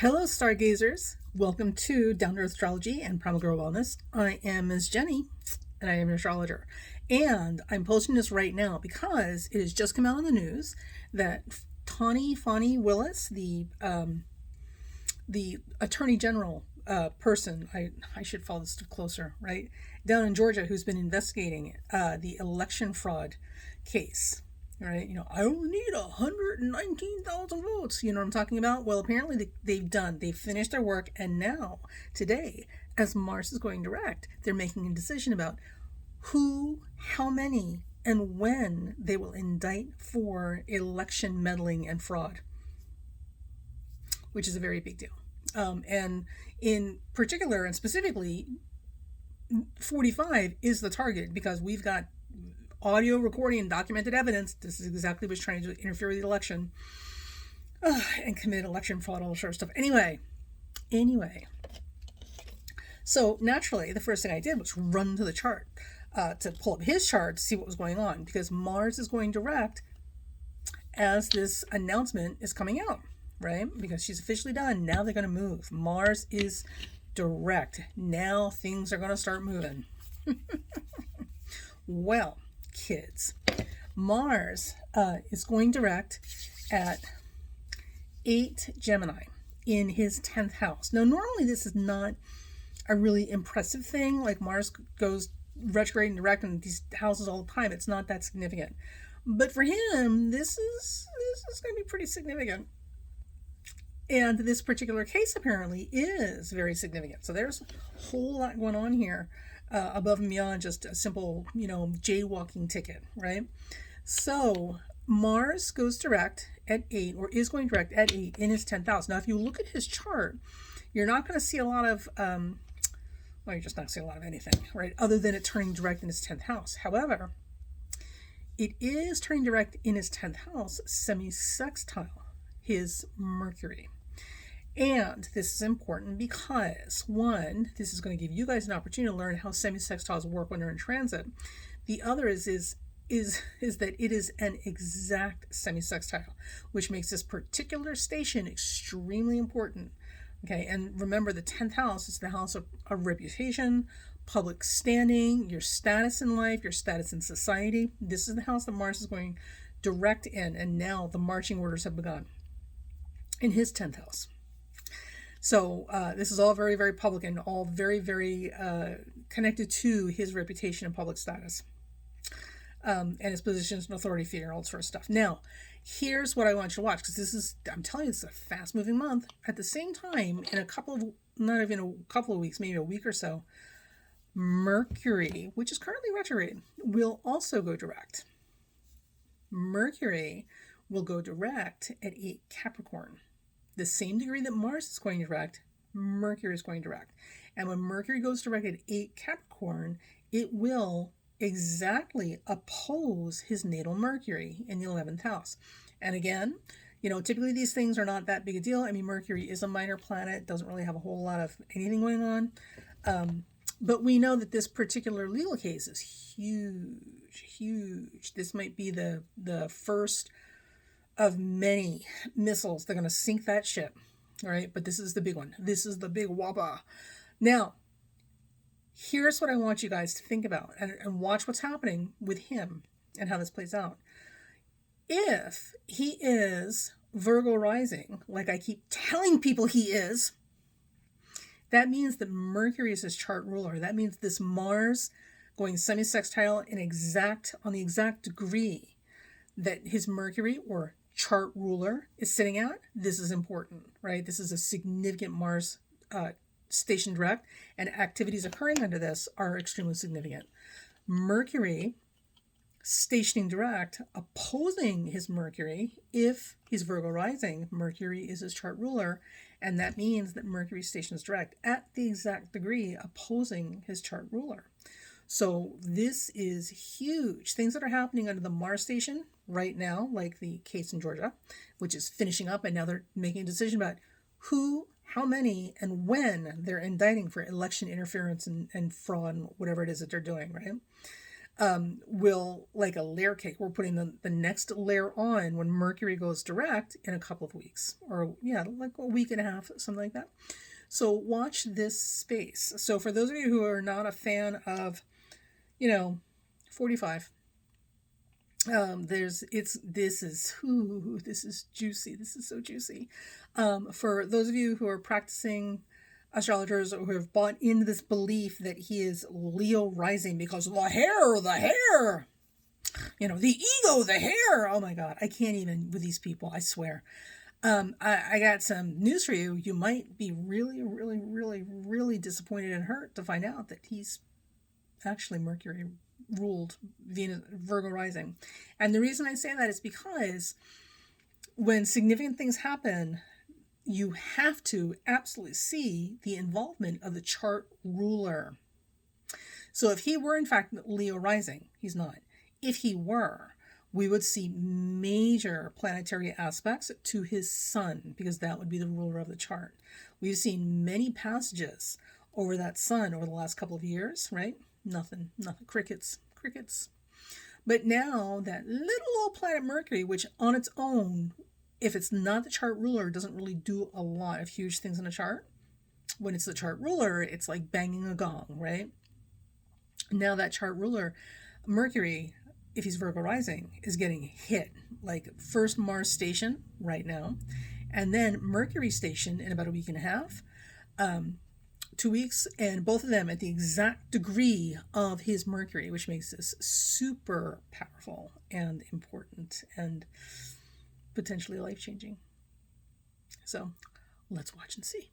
Hello, stargazers. Welcome to Down to Earth Astrology and Primal Girl Wellness. I am Ms. Jenny, and I am an astrologer. And I'm posting this right now because it has just come out on the news that Tawny Fani Willis, the Attorney General person, I should follow this closer, right? Down in Georgia, who's been investigating the election fraud case. Right, I only need 119,000 votes. You know what I'm talking about? Well, apparently they've finished their work, and now, today, as Mars is going direct, they're making a decision about who, how many, and when they will indict for election meddling and fraud, which is a very big deal. And in particular, and specifically, 45 is the target because we've got audio recording and documented evidence. This is exactly what's trying to interfere with the election and commit election fraud, all sort of stuff. Anyway, so naturally, the first thing I did was run to the chart to pull up his chart to see what was going on, because Mars is going direct as this announcement is coming out, right? Because she's officially done. Now they're going to move. Mars is direct. Now things are going to start moving. Well, kids, Mars is going direct at 8 Gemini in his 10th house. Now, normally this is not a really impressive thing. Like, Mars goes retrograde and direct in these houses all the time. It's not that significant. But for him, this is going to be pretty significant. And this particular case apparently is very significant. So there's a whole lot going on here. Above and beyond just a simple, jaywalking ticket, right? So Mars goes direct at 8, or is going direct at 8 in his 10th house. Now, if you look at his chart, you're not going to see a lot of, you're just not going to see a lot of anything, right? Other than it turning direct in his 10th house. However, it is turning direct in his 10th house, semi-sextile, his Mercury. And this is important because, one, this is going to give you guys an opportunity to learn how semi-sextiles work when they're in transit. The other is that it is an exact semi-sextile, which makes this particular station extremely important. Okay, and remember, the 10th house is the house of reputation, public standing, your status in life, your status in society. This is the house that Mars is going direct in, and now the marching orders have begun in his 10th house. So this is all very, very public and all very, very connected to his reputation and public status, and his positions and authority figure, all sort of stuff. Now, here's what I want you to watch, because I'm telling you, it's a fast-moving month. At the same time, in not even a couple of weeks, maybe a week or so, Mercury, which is currently retrograde, will also go direct. Mercury will go direct at 8 Capricorn. The same degree that Mars is going direct, Mercury is going direct. And when Mercury goes direct at 8 Capricorn, it will exactly oppose his natal Mercury in the 11th house. And again, typically these things are not that big a deal. I mean, Mercury is a minor planet, doesn't really have a whole lot of anything going on. But we know that this particular legal case is huge. This might be the first of many missiles. They're going to sink that ship, all right? But this is the big one. This is the big whopper. Now, here's what I want you guys to think about and watch what's happening with him and how this plays out. If he is Virgo rising, like I keep telling people he is, that means that Mercury is his chart ruler. That means this Mars going semi-sextile on the exact degree that his Mercury, or chart ruler, is sitting at. This is important, right? This is a significant Mars station direct, and activities occurring under this are extremely significant. Mercury stationing direct, opposing his Mercury. If he's Virgo rising, Mercury is his chart ruler, and that means that Mercury stations direct at the exact degree opposing his chart ruler. So this is huge. Things that are happening under the Mars station right now, like the case in Georgia, which is finishing up, and now they're making a decision about who, how many, and when they're indicting for election interference and fraud and whatever it is that they're doing, right? will, like a layer cake, we're putting the next layer on when Mercury goes direct in a couple of weeks, or yeah, like a week and a half, something like that. So watch this space. So for those of you who are not a fan of, 45, this is juicy. This is so juicy. For those of you who are practicing astrologers or who have bought into this belief that he is Leo rising because of the hair, the ego, the hair. Oh my God, I can't even with these people, I swear. I got some news for you. You might be really, really, really, really disappointed and hurt to find out that he's actually Mercury ruled Venus, Virgo rising. And the reason I say that is because when significant things happen, you have to absolutely see the involvement of the chart ruler. So if he were in fact Leo rising, he's not. If he were, we would see major planetary aspects to his sun, because that would be the ruler of the chart. We've seen many passages over that sun over the last couple of years, right? Nothing, crickets. But now that little old planet Mercury, which on its own, if it's not the chart ruler, doesn't really do a lot of huge things in a chart. When it's the chart ruler, it's like banging a gong, right? Now that chart ruler, Mercury, if he's Virgo rising, is getting hit. Like first Mars station right now, and then Mercury station in about a week and a half. 2 weeks, and both of them at the exact degree of his Mercury, which makes this super powerful and important and potentially life-changing. So let's watch and see.